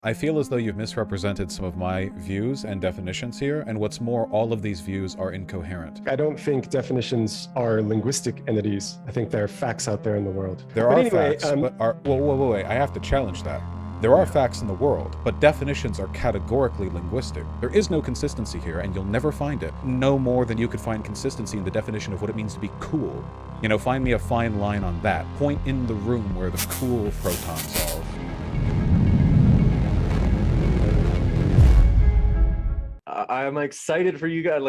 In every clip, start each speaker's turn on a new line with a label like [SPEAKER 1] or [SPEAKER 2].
[SPEAKER 1] I feel as though you've misrepresented some of my views and definitions here, and what's more, all of these views are incoherent.
[SPEAKER 2] I don't think definitions are linguistic entities. I think there are facts out there in the world.
[SPEAKER 1] There
[SPEAKER 2] But
[SPEAKER 1] are
[SPEAKER 2] anyway,
[SPEAKER 1] facts, but wait, I have to challenge that. There are facts in the world, but definitions are categorically linguistic. There is no consistency here, and you'll never find it. No more than you could find consistency in the definition of what it means to be cool. You know, find me a fine line on that. Point in the room where the cool protons are.
[SPEAKER 3] I'm excited for you guys.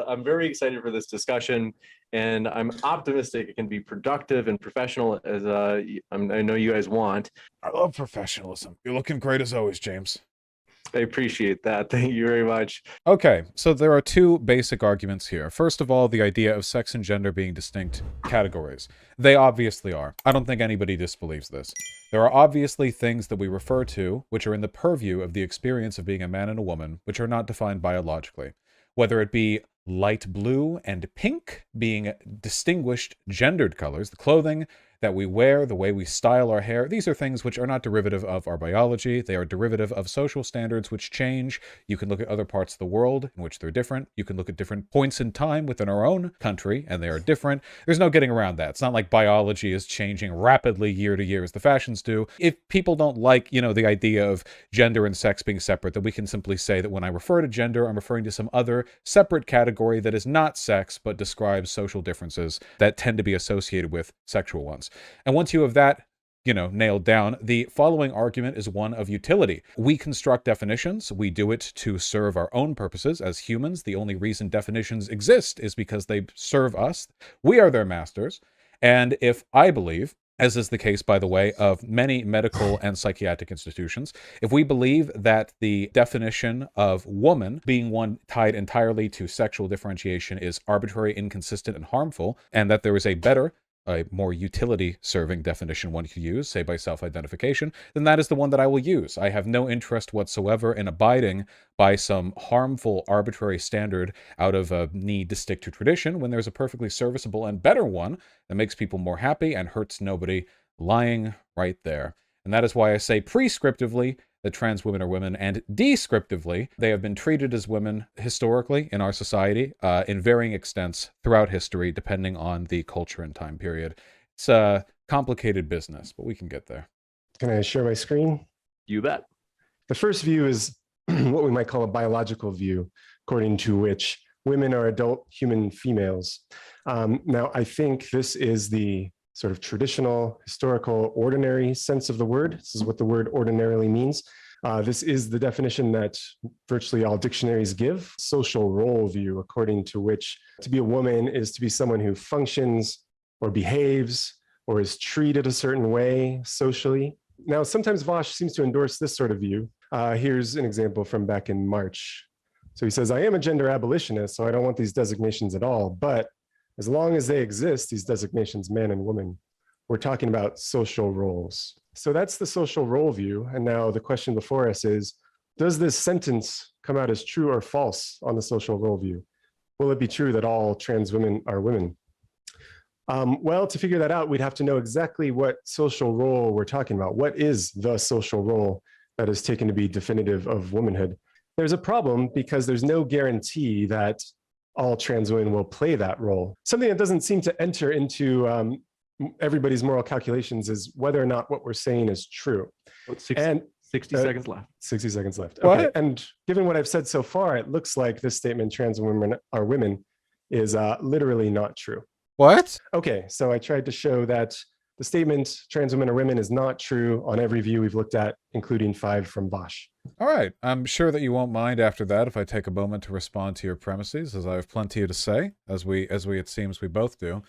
[SPEAKER 3] I'm very excited for this discussion, and I'm optimistic it can be productive and professional as I know you guys want.
[SPEAKER 1] I love professionalism. You're looking great as always, James.
[SPEAKER 3] I appreciate that. Thank you very much.
[SPEAKER 1] Okay, so there are two basic arguments here. First of all, the idea of sex and gender being distinct categories. They obviously are. I don't think anybody disbelieves this. There are obviously things that we refer to, which are in the purview of the experience of being a man and a woman, which are not defined biologically. Whether it be light blue and pink being distinguished gendered colors, the clothing that we wear, the way we style our hair, these are things which are not derivative of our biology. They are derivative of social standards which change. You can look at other parts of the world in which they're different. You can look at different points in time within our own country, and they are different. There's no getting around that. It's not like biology is changing rapidly year to year as the fashions do. If people don't like, the idea of gender and sex being separate, then we can simply say that when I refer to gender, I'm referring to some other separate category that is not sex, but describes social differences that tend to be associated with sexual ones. And once you have that, nailed down, the following argument is one of utility. We construct definitions. We do it to serve our own purposes as humans. The only reason definitions exist is because they serve us. We are their masters. And if I believe, as is the case, by the way, of many medical and psychiatric institutions, if we believe that the definition of woman being one tied entirely to sexual differentiation is arbitrary, inconsistent, and harmful, and that there is a more utility-serving definition one could use, say by self-identification, then that is the one that I will use. I have no interest whatsoever in abiding by some harmful, arbitrary standard out of a need to stick to tradition when there's a perfectly serviceable and better one that makes people more happy and hurts nobody lying right there. And that is why I say prescriptively that trans women are women, and descriptively, they have been treated as women historically in our society in varying extents throughout history, depending on the culture and time period. It's a complicated business, but we can get there.
[SPEAKER 2] Can I share my screen?
[SPEAKER 3] You bet.
[SPEAKER 2] The first view is what we might call a biological view, according to which women are adult human females. Now, I think this is the sort of traditional, historical, ordinary sense of the word. This is what the word ordinarily means. This is the definition that virtually all dictionaries give. Social role view, according to which to be a woman is to be someone who functions or behaves or is treated a certain way socially. Now, sometimes Vaush seems to endorse this sort of view. Here's an example from back in March. So he says, I am a gender abolitionist, so I don't want these designations at all, but as long as they exist, these designations, man and woman, we're talking about social roles. So that's the social role view. And now the question before us is, does this sentence come out as true or false on the social role view? Will it be true that all trans women are women? Well, to figure that out, we'd have to know exactly what social role we're talking about. What is the social role that is taken to be definitive of womanhood? There's a problem because there's no guarantee that all trans women will play that role. Something that doesn't seem to enter into everybody's moral calculations is whether or not what we're saying is true.
[SPEAKER 3] 60 seconds left.
[SPEAKER 2] 60 seconds left.
[SPEAKER 1] What?
[SPEAKER 2] Okay. And given what I've said so far, it looks like this statement, trans women are women, is literally not true.
[SPEAKER 1] What?
[SPEAKER 2] Okay, so I tried to show that the statement trans women are women is not true on every view we've looked at, including 5 from Vaush.
[SPEAKER 1] All right. I'm sure that you won't mind after that if I take a moment to respond to your premises, as I have plenty to say, as it seems we both do.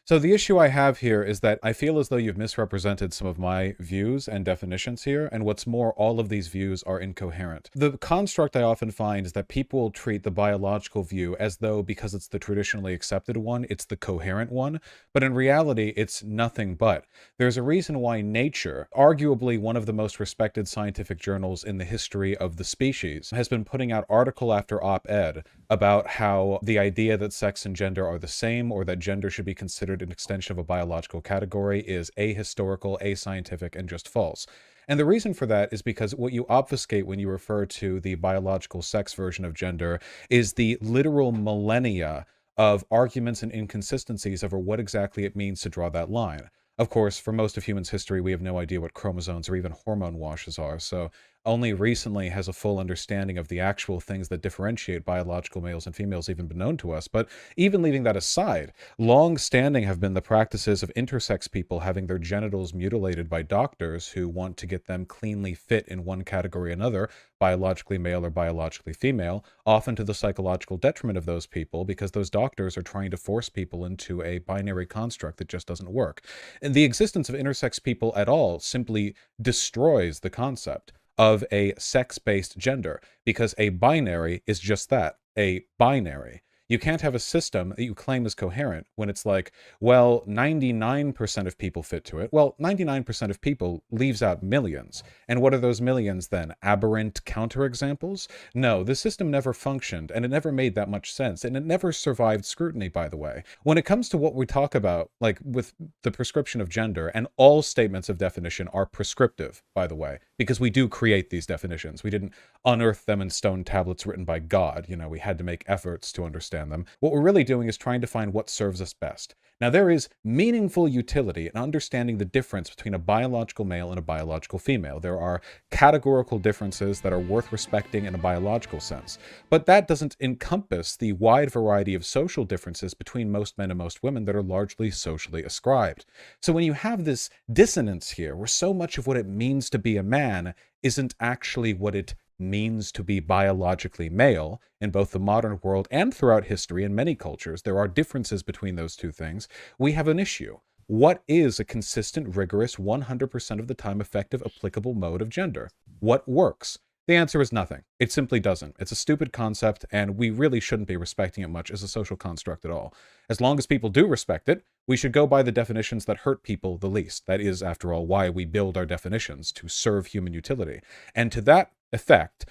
[SPEAKER 1] So the issue I have here is that I feel as though you've misrepresented some of my views and definitions here, and what's more, all of these views are incoherent. The construct I often find is that people treat the biological view as though, because it's the traditionally accepted one, it's the coherent one, but in reality, it's nothing but. There's a reason why Nature, arguably one of the most respected scientific journals in the history of the species, has been putting out article after op-ed about how the idea that sex and gender are the same, or that gender should be considered an extension of a biological category, is ahistorical, ascientific, and just false. And the reason for that is because what you obfuscate when you refer to the biological sex version of gender is the literal millennia of arguments and inconsistencies over what exactly it means to draw that line. Of course, for most of humans' history, we have no idea what chromosomes or even hormone washes are, so only recently has a full understanding of the actual things that differentiate biological males and females even been known to us. But even leaving that aside, long-standing have been the practices of intersex people having their genitals mutilated by doctors who want to get them cleanly fit in one category or another, biologically male or biologically female, often to the psychological detriment of those people because those doctors are trying to force people into a binary construct that just doesn't work. And the existence of intersex people at all simply destroys the concept of a sex-based gender, because a binary is just that, a binary. You can't have a system that you claim is coherent when it's like, well, 99% of people fit to it. Well, 99% of people leaves out millions. And what are those millions then? Aberrant counterexamples? No, the system never functioned, and it never made that much sense, and it never survived scrutiny, by the way. When it comes to what we talk about, like with the prescription of gender, and all statements of definition are prescriptive, by the way, because we do create these definitions. We didn't unearth them in stone tablets written by God. You know, we had to make efforts to understand them. What we're really doing is trying to find what serves us best. Now, there is meaningful utility in understanding the difference between a biological male and a biological female. There are categorical differences that are worth respecting in a biological sense, but that doesn't encompass the wide variety of social differences between most men and most women that are largely socially ascribed. So when you have this dissonance here, where so much of what it means to be a man isn't actually what it means to be biologically male, in both the modern world and throughout history in many cultures, there are differences between those two things, we have an issue. What is a consistent, rigorous, 100% of the time effective, applicable mode of gender? What works? The answer is nothing. It simply doesn't. It's a stupid concept, and we really shouldn't be respecting it much as a social construct at all. As long as people do respect it, we should go by the definitions that hurt people the least. That is, after all, why we build our definitions, to serve human utility. And to that effect,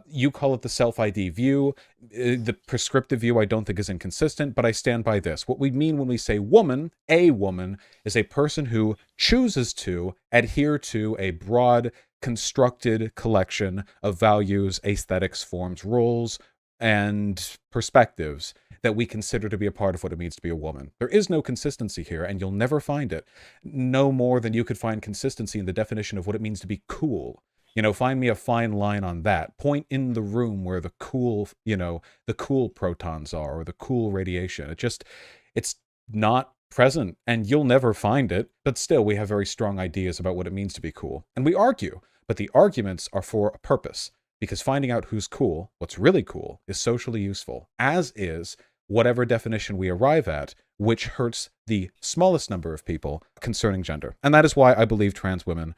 [SPEAKER 1] you call it the self-ID view. The prescriptive view I don't think is inconsistent, but I stand by this. What we mean when we say woman, a woman, is a person who chooses to adhere to a broad, constructed collection of values, aesthetics, forms, roles, and perspectives that we consider to be a part of what it means to be a woman. There is no consistency here, and you'll never find it. No more than you could find consistency in the definition of what it means to be cool. You know, find me a fine line on that. Point in the room where the cool, you know, the cool protons are, or the cool radiation. It's not present, and you'll never find it. But still, we have very strong ideas about what it means to be cool. And we argue, but the arguments are for a purpose. Because finding out who's cool, what's really cool, is socially useful, as is whatever definition we arrive at, which hurts the smallest number of people concerning gender. And that is why I believe trans women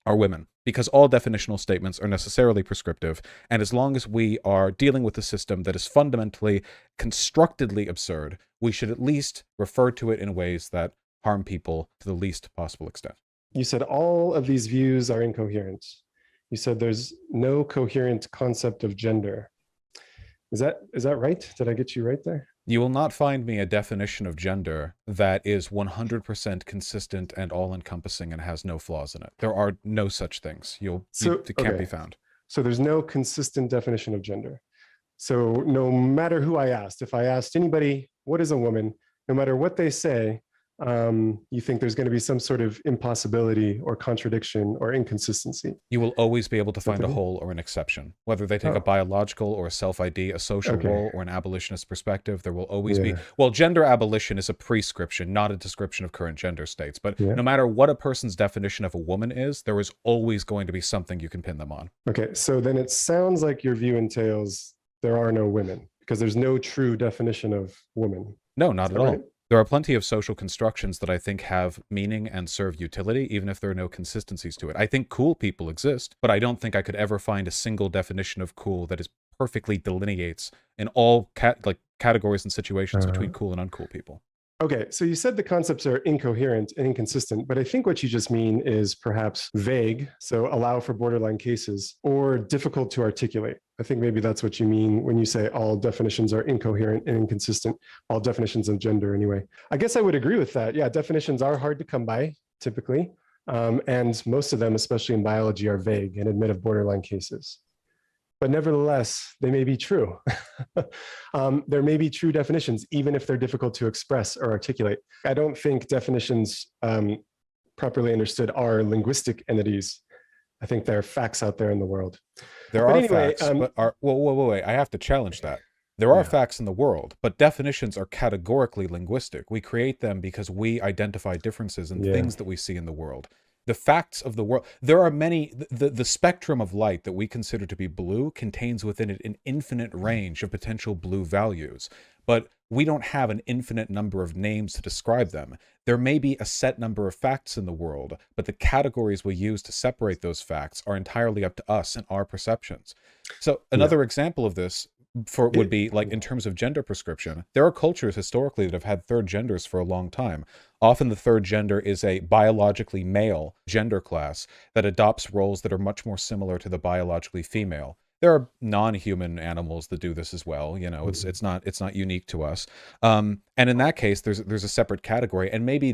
[SPEAKER 1] are women, because all definitional statements are necessarily prescriptive, and as long as we are dealing with a system that is fundamentally, constructedly absurd, we should at least refer to it in ways that harm people to the least possible extent.
[SPEAKER 2] You said all of these views are incoherent. You said there's no coherent concept of gender. Is that right? Did I get you right there?
[SPEAKER 1] You will not find me a definition of gender that is 100% consistent and all-encompassing and has no flaws in it. There are no such things. It can't be found.
[SPEAKER 2] So there's no consistent definition of gender. So no matter who I asked, if I asked anybody, what is a woman, no matter what they say, you think there's going to be some sort of impossibility or contradiction or inconsistency.
[SPEAKER 1] You will always be able to find a hole or an exception. Whether they take a biological or a self-ID, a social role, or an abolitionist perspective, there will always be... Well, gender abolition is a prescription, not a description of current gender states. But no matter what a person's definition of a woman is, there is always going to be something you can pin them on. Okay,
[SPEAKER 2] so then it sounds like your view entails there are no women, because there's no true definition of woman.
[SPEAKER 1] No, not at all. There are plenty of social constructions that I think have meaning and serve utility, even if there are no consistencies to it. I think cool people exist, but I don't think I could ever find a single definition of cool that is perfectly delineates in all categories and situations between cool and uncool people.
[SPEAKER 2] Okay, so you said the concepts are incoherent and inconsistent, but I think what you just mean is perhaps vague, so allow for borderline cases, or difficult to articulate. I think maybe that's what you mean when you say all definitions are incoherent and inconsistent, all definitions of gender anyway. I guess I would agree with that. Yeah, definitions are hard to come by, typically. And most of them, especially in biology, are vague and admit of borderline cases. But nevertheless, they may be true. There may be true definitions, even if they're difficult to express or articulate. I don't think definitions properly understood are linguistic entities. I think there are facts out there in the world.
[SPEAKER 1] There
[SPEAKER 2] But
[SPEAKER 1] are
[SPEAKER 2] anyway,
[SPEAKER 1] facts, but wait, I have to challenge that. There are facts in the world, but definitions are categorically linguistic. We create them because we identify differences in things that we see in the world. The facts of the world, there are many, the spectrum of light that we consider to be blue contains within it an infinite range of potential blue values, but we don't have an infinite number of names to describe them. There may be a set number of facts in the world, but the categories we use to separate those facts are entirely up to us and our perceptions. So another example of this would be like in terms of gender prescription. There are cultures historically that have had third genders for a long time. Often the third gender is a biologically male gender class that adopts roles that are much more similar to the biologically female. There are non-human animals that do this as well. You know, it's not unique to us. And in that case, there's a separate category, and maybe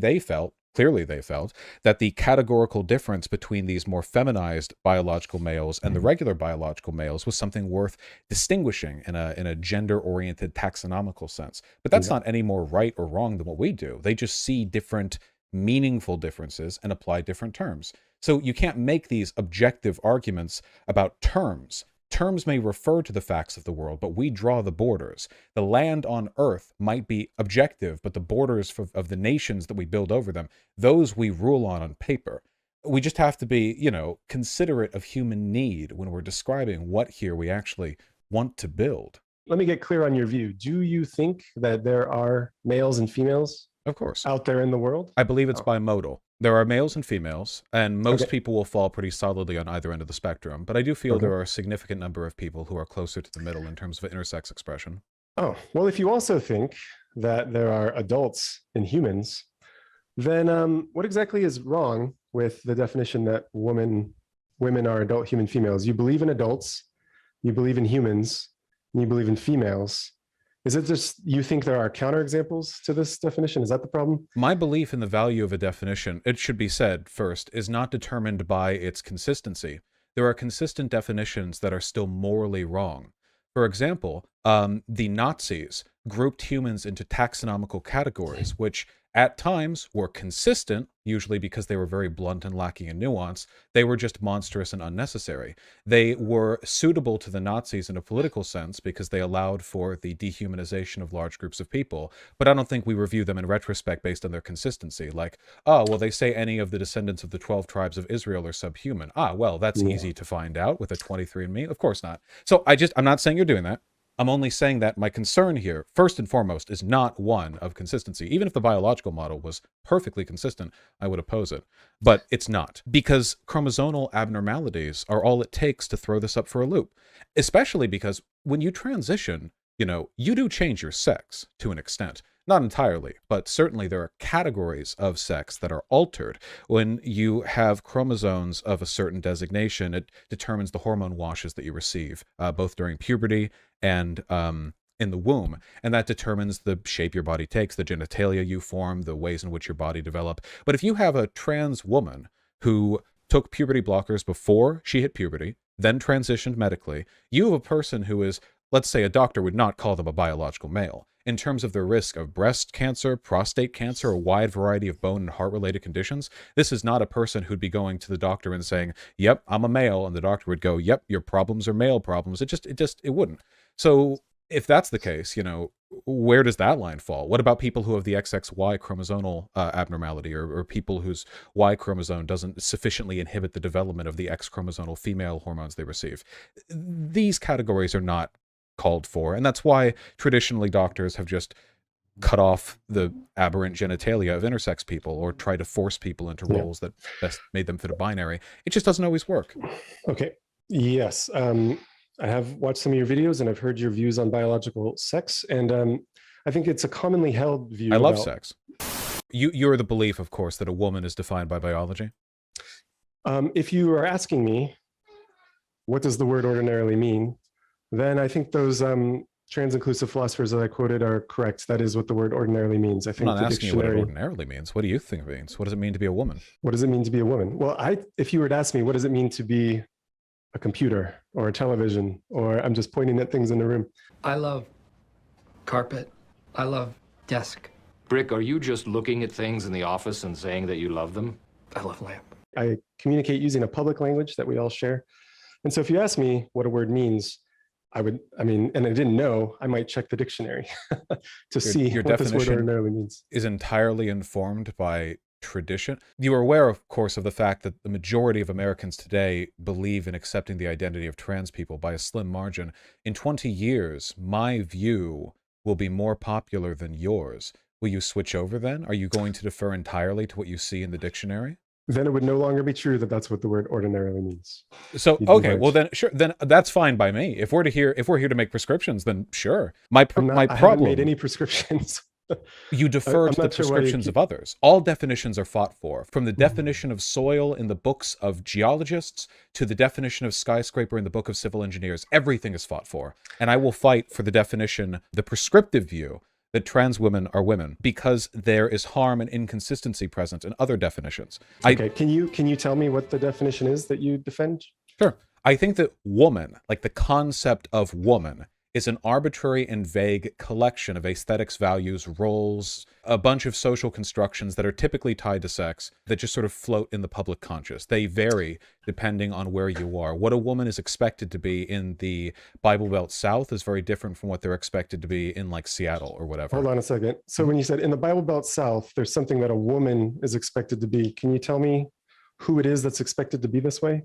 [SPEAKER 1] clearly they felt that the categorical difference between these more feminized biological males and the regular biological males was something worth distinguishing in a gender-oriented taxonomical sense. But that's not any more right or wrong than what we do. They just see different meaningful differences and apply different terms. So you can't make these objective arguments about terms. Terms may refer to the facts of the world, but we draw the borders. The land on Earth might be objective, but the borders of the nations that we build over them, those we rule on paper. We just have to be, you know, considerate of human need when we're describing what here we actually want to build.
[SPEAKER 2] Let me get clear on your view. Do you think that there are males and females
[SPEAKER 1] Of course.
[SPEAKER 2] out there in the world?
[SPEAKER 1] I believe it's bimodal. There are males and females, and most people will fall pretty solidly on either end of the spectrum. But I do feel there are a significant number of people who are closer to the middle in terms of intersex expression.
[SPEAKER 2] Oh, well, if you also think that there are adults in humans, then what exactly is wrong with the definition that women are adult human females? You believe in adults, you believe in humans, and you believe in females. Is it just you think there are counterexamples to this definition? Is that the problem?
[SPEAKER 1] My belief in the value of a definition, it should be said first, is not determined by its consistency. There are consistent definitions that are still morally wrong. For example, the Nazis grouped humans into taxonomical categories, which at times were consistent, usually because they were very blunt and lacking in nuance. They were just monstrous and unnecessary. They were suitable to the Nazis in a political sense because they allowed for the dehumanization of large groups of people. But I don't think we review them in retrospect based on their consistency. Like, oh, well, they say any of the descendants of the 12 tribes of Israel are subhuman. Ah, well, that's easy to find out with a 23andMe. Of course not. So I'm not saying you're doing that. I'm only saying that my concern here, first and foremost, is not one of consistency. Even if the biological model was perfectly consistent, I would oppose it. But it's not, because chromosomal abnormalities are all it takes to throw this up for a loop. Especially because when you transition, you know, you do change your sex to an extent. Not entirely, but certainly there are categories of sex that are altered. When you have chromosomes of a certain designation, it determines the hormone washes that you receive, both during puberty and in the womb. And that determines the shape your body takes, the genitalia you form, the ways in which your body develop. But if you have a trans woman who took puberty blockers before she hit puberty, then transitioned medically, you have a person who is, let's say a doctor would not call them a biological male. In terms of their risk of breast cancer, prostate cancer, a wide variety of bone and heart-related conditions, this is not a person who'd be going to the doctor and saying, yep, I'm a male, and the doctor would go, yep, your problems are male problems. It wouldn't. So if that's the case, you know, where does that line fall? What about people who have the XXY chromosomal abnormality, or people whose Y chromosome doesn't sufficiently inhibit the development of the X chromosomal female hormones they receive? These categories are not called for, and that's why traditionally doctors have just cut off the aberrant genitalia of intersex people, or try to force people into roles that best made them fit a binary. It just doesn't always work.
[SPEAKER 2] Okay. Yes. I have watched some of your videos and I've heard your views on biological sex, and I think it's a commonly held view.
[SPEAKER 1] I love sex. You're the belief, of course, that a woman is defined by biology.
[SPEAKER 2] If you are asking me, what does the word ordinarily mean? Then I think those trans-inclusive philosophers that I quoted are correct. That is what the word ordinarily means. I
[SPEAKER 1] I'm
[SPEAKER 2] think
[SPEAKER 1] not
[SPEAKER 2] the
[SPEAKER 1] asking you what it
[SPEAKER 2] dictionary.
[SPEAKER 1] ordinarily means. What do you think it means? What does it mean to be a woman?
[SPEAKER 2] What does it mean to be a woman? Well, if you were to ask me, what does it mean to be a computer or a television, or I'm just pointing at things in the room.
[SPEAKER 4] I love carpet. I love desk.
[SPEAKER 5] Brick, are you just looking at things in the office and saying that you love them?
[SPEAKER 4] I love lamp.
[SPEAKER 2] I communicate using a public language that we all share. And so if you ask me what a word means, and I didn't know, I might check the dictionary to see
[SPEAKER 1] your
[SPEAKER 2] what this word
[SPEAKER 1] definition
[SPEAKER 2] ordinarily means.
[SPEAKER 1] Is entirely informed by tradition. You are aware, of course, of the fact that the majority of Americans today believe in accepting the identity of trans people by a slim margin. In 20 years, my view will be more popular than yours. Will you switch over then? Are you going to defer entirely to what you see in the dictionary?
[SPEAKER 2] Then it would no longer be true that that's what the word ordinarily means.
[SPEAKER 1] So, okay, well then, sure, then that's fine by me. If we're here to make prescriptions, then sure. My problem.
[SPEAKER 2] I haven't made any prescriptions.
[SPEAKER 1] You defer to the prescriptions of others. All definitions are fought for, from the definition of soil in the books of geologists to the definition of skyscraper in the book of civil engineers. Everything is fought for. And I will fight for the definition, the prescriptive view, that trans women are women, because there is harm and inconsistency present in other definitions.
[SPEAKER 2] Okay, can you tell me what the definition is that you defend?
[SPEAKER 1] Sure. I think that woman, like the concept of woman, is an arbitrary and vague collection of aesthetics, values, roles, a bunch of social constructions that are typically tied to sex that just sort of float in the public conscious. They vary depending on where you are. What a woman is expected to be in the Bible Belt South is very different from what they're expected to be in like Seattle or whatever.
[SPEAKER 2] Hold on a second. So when you said in the Bible Belt South, there's something that a woman is expected to be, can you tell me who it is that's expected to be this way?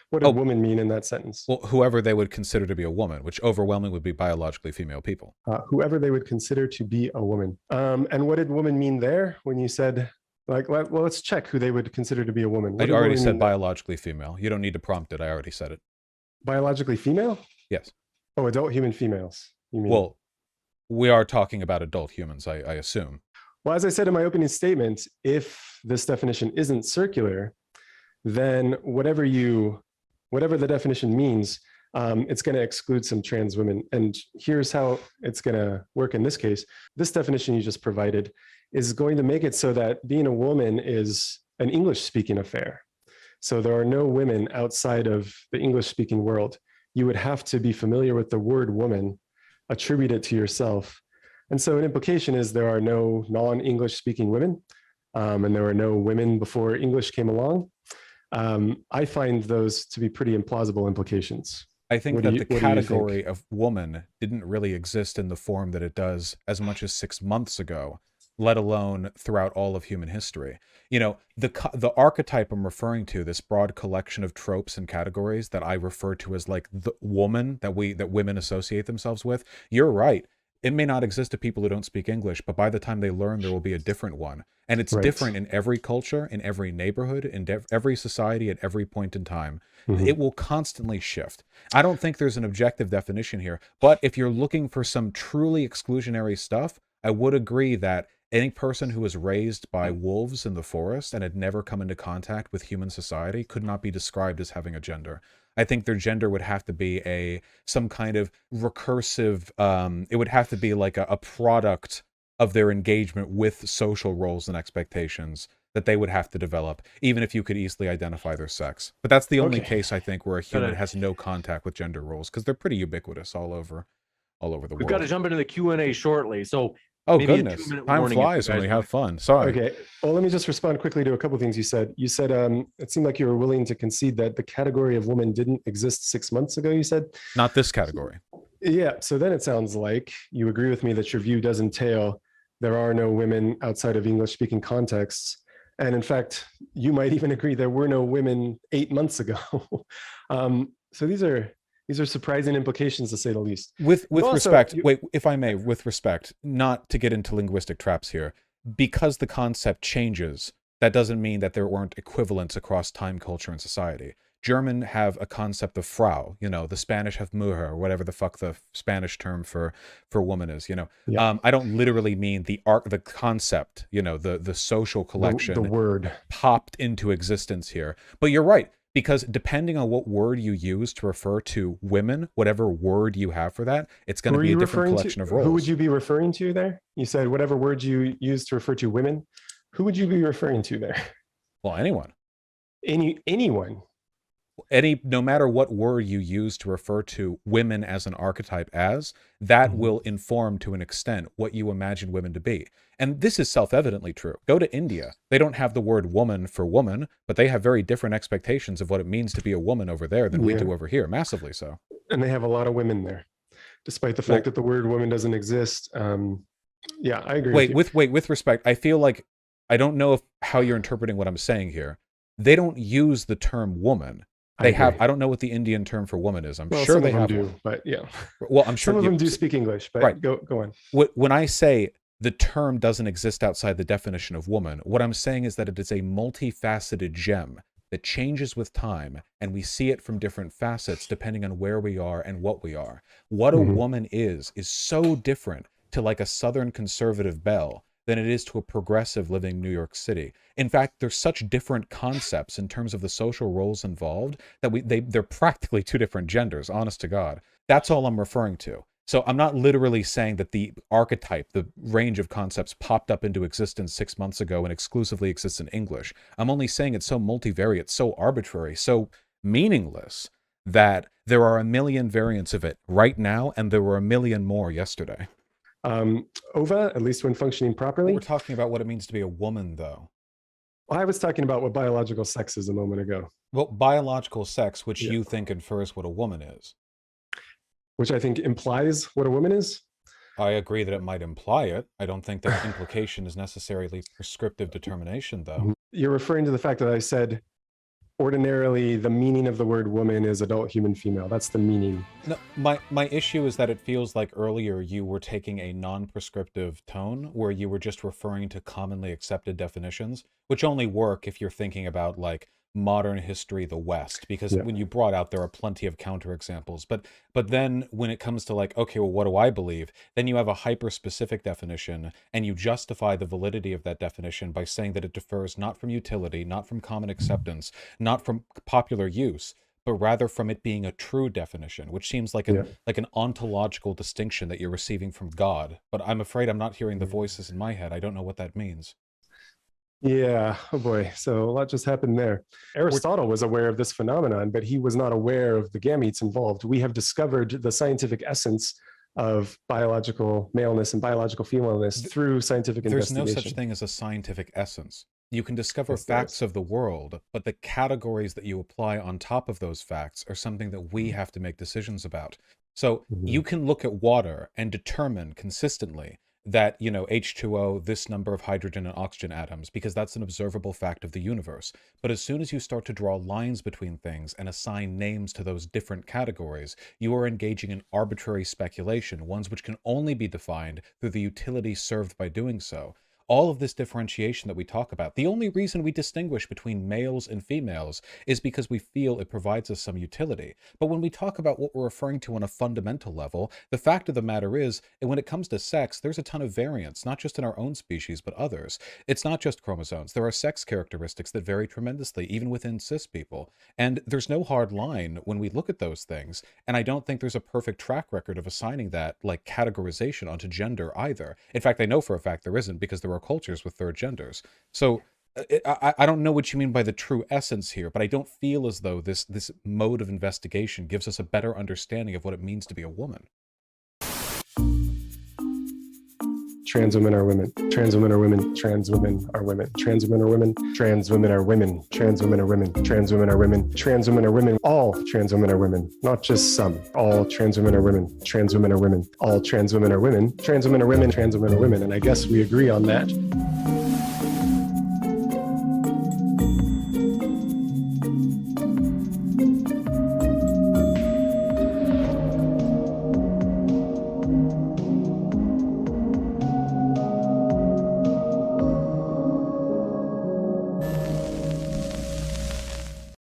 [SPEAKER 2] What does woman mean in that sentence?
[SPEAKER 1] Well, whoever they would consider to be a woman, which overwhelmingly would be biologically female people.
[SPEAKER 2] Whoever they would consider to be a woman. And what did woman mean there when you said, like, well, let's check who they would consider to be a woman.
[SPEAKER 1] I already said biologically female. You don't need to prompt it. I already said it.
[SPEAKER 2] Biologically female?
[SPEAKER 1] Yes.
[SPEAKER 2] Oh, adult human females, you mean?
[SPEAKER 1] Well, we are talking about adult humans, I assume.
[SPEAKER 2] Well, as I said in my opening statement, if this definition isn't circular, then whatever the definition means, it's going to exclude some trans women. And here's how it's going to work in this case. This definition you just provided is going to make it so that being a woman is an English-speaking affair. So there are no women outside of the English-speaking world. You would have to be familiar with the word woman, attribute it to yourself. And so an implication is there are no non-English speaking women, and there were no women before English came along. I find those to be pretty implausible implications.
[SPEAKER 1] I think that the category of woman didn't really exist in the form that it does as much as 6 months ago, let alone throughout all of human history. You know, the archetype I'm referring to, this broad collection of tropes and categories that I refer to as like the woman that women associate themselves with. You're right. It may not exist to people who don't speak English, but by the time they learn, there will be a different one. And it's different in every culture, in every neighborhood, in every society, at every point in time. It will constantly shift. I don't think there's an objective definition here, but if you're looking for some truly exclusionary stuff, I would agree that any person who was raised by wolves in the forest and had never come into contact with human society could not be described as having a gender. I think their gender would have to be some kind of recursive, it would have to be like a product of their engagement with social roles and expectations that they would have to develop, even if you could easily identify their sex. But that's the only case, I think, where a human has no contact with gender roles, because they're pretty ubiquitous all over the world.
[SPEAKER 3] We've got to jump into the Q&A shortly, so
[SPEAKER 1] oh goodness, time flies when we have fun. Sorry.
[SPEAKER 2] Okay, well, let me just respond quickly to a couple of things you said. You said it seemed like you were willing to concede that the category of woman didn't exist 6 months ago, you said?
[SPEAKER 1] Not this category.
[SPEAKER 2] Yeah, so then it sounds like you agree with me that your view does entail there are no women outside of English-speaking contexts. And in fact, you might even agree there were no women 8 months ago. So these are surprising implications, to say the least.
[SPEAKER 1] With respect, wait, if I may, with respect, not to get into linguistic traps here, because the concept changes, that doesn't mean that there weren't equivalents across time, culture, and society. German have a concept of Frau, you know, the Spanish have Mujer, or whatever the fuck the Spanish term for woman is, you know. Yeah. I don't literally mean the concept, you know, the social collection.
[SPEAKER 2] The word.
[SPEAKER 1] Popped into existence here. But you're right. Because depending on what word you use to refer to women, whatever word you have for that, it's going to be a different collection of roles.
[SPEAKER 2] Who would you be referring to there? You said whatever word you use to refer to women. Who would you be referring to there?
[SPEAKER 1] Well, anyone.
[SPEAKER 2] Anyone.
[SPEAKER 1] No matter what word you use to refer to women as an archetype as, that will inform to an extent what you imagine women to be. And this is self-evidently true. Go to India. They don't have the word woman for woman, but they have very different expectations of what it means to be a woman over there than we do over here, massively so.
[SPEAKER 2] And they have a lot of women there, despite the fact that the word woman doesn't exist. Yeah, I agree.
[SPEAKER 1] With respect, I feel like, I don't know how you're interpreting what I'm saying here. They don't use the term woman. They have, I don't know what the Indian term for woman is. I'm sure they have
[SPEAKER 2] do, but yeah.
[SPEAKER 1] Well, I'm sure
[SPEAKER 2] some of them do speak English, but
[SPEAKER 1] right.
[SPEAKER 2] Go on.
[SPEAKER 1] When I say the term doesn't exist outside the definition of woman, what I'm saying is that it is a multifaceted gem that changes with time, and we see it from different facets depending on where we are and what we are. What a woman is so different to like a Southern conservative belle than it is to a progressive living in New York City. In fact, there's such different concepts in terms of the social roles involved that they're practically two different genders, honest to God. That's all I'm referring to. So I'm not literally saying that the archetype, the range of concepts popped up into existence 6 months ago and exclusively exists in English. I'm only saying it's so multivariate, so arbitrary, so meaningless that there are a million variants of it right now, and there were a million more yesterday.
[SPEAKER 2] OVA, at least when functioning properly.
[SPEAKER 1] We're talking about what it means to be a woman, though.
[SPEAKER 2] Well, I was talking about what biological sex is a moment ago.
[SPEAKER 1] Well, biological sex, which you think infers what a woman is.
[SPEAKER 2] Which I think implies what a woman is.
[SPEAKER 1] I agree that it might imply it. I don't think that implication is necessarily prescriptive determination, though.
[SPEAKER 2] You're referring to the fact that I said ordinarily the meaning of the word woman is adult human female. That's the meaning.
[SPEAKER 1] No, my issue is that it feels like earlier you were taking a non-prescriptive tone where you were just referring to commonly accepted definitions, which only work if you're thinking about like modern history, the West, because when you brought out, there are plenty of counterexamples. But then when it comes to like, okay, well, what do I believe? Then you have a hyper-specific definition, and you justify the validity of that definition by saying that it differs not from utility, not from common acceptance, not from popular use, but rather from it being a true definition, which seems like an ontological distinction that you're receiving from God. But I'm afraid I'm not hearing the voices in my head. I don't know what that means.
[SPEAKER 2] Yeah, oh boy. So a lot just happened there. Aristotle was aware of this phenomenon, but he was not aware of the gametes involved. We have discovered the scientific essence of biological maleness and biological femaleness through scientific investigation.
[SPEAKER 1] There's no such thing as a scientific essence. You can discover facts of the world, but the categories that you apply on top of those facts are something that we have to make decisions about. So you can look at water and determine consistently that, you know, H2O, this number of hydrogen and oxygen atoms, because that's an observable fact of the universe. But as soon as you start to draw lines between things and assign names to those different categories, you are engaging in arbitrary speculation, ones which can only be defined through the utility served by doing so. All of this differentiation that we talk about, the only reason we distinguish between males and females is because we feel it provides us some utility. But when we talk about what we're referring to on a fundamental level, the fact of the matter is, when it comes to sex, there's a ton of variance, not just in our own species, but others. It's not just chromosomes. There are sex characteristics that vary tremendously, even within cis people. And there's no hard line when we look at those things. And I don't think there's a perfect track record of assigning that, like, categorization onto gender either. In fact, I know for a fact there isn't, because there are cultures with third genders. So I don't know what you mean by the true essence here, but I don't feel as though this mode of investigation gives us a better understanding of what it means to be a woman.
[SPEAKER 2] Trans women are women. Trans women are women. Trans women are women. Trans women are women. Trans women are women. Trans women are women. Trans women are women. Trans women are women. All trans women are women, not just some. All trans women are women. Trans women are women. All trans women are women. Trans women are women. Trans women are women. And I guess we agree on that.